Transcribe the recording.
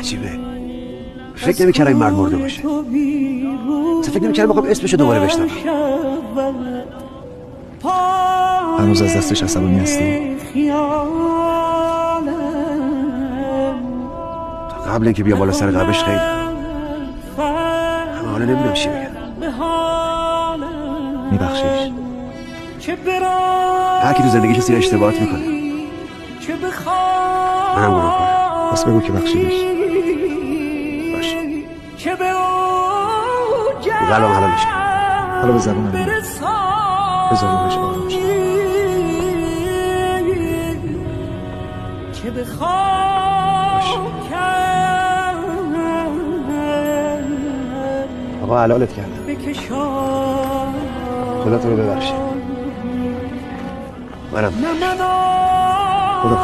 عجیبه، فکر نمی‌کردم این مرد مرده باشه. اصلا فکر نمی‌کردم بخوام اسمشو دوباره بشنوم. هنوز از دستش عصبانی هستی؟ تا قبل اینکه بیا بالا سر قبش خیلی، اما حالا نمیدونم چی بگم. میبخشیش؟ هر کی تو زندگیش سیر اشتباهات میکنه، منم گناه کنم. بس بگو که بخشیدش. باشه قلبم حلالش کن. حالا به زبونم بذار روحش آروم شه. آقا حلالت کردم، خدا تو رو ببخشه. منم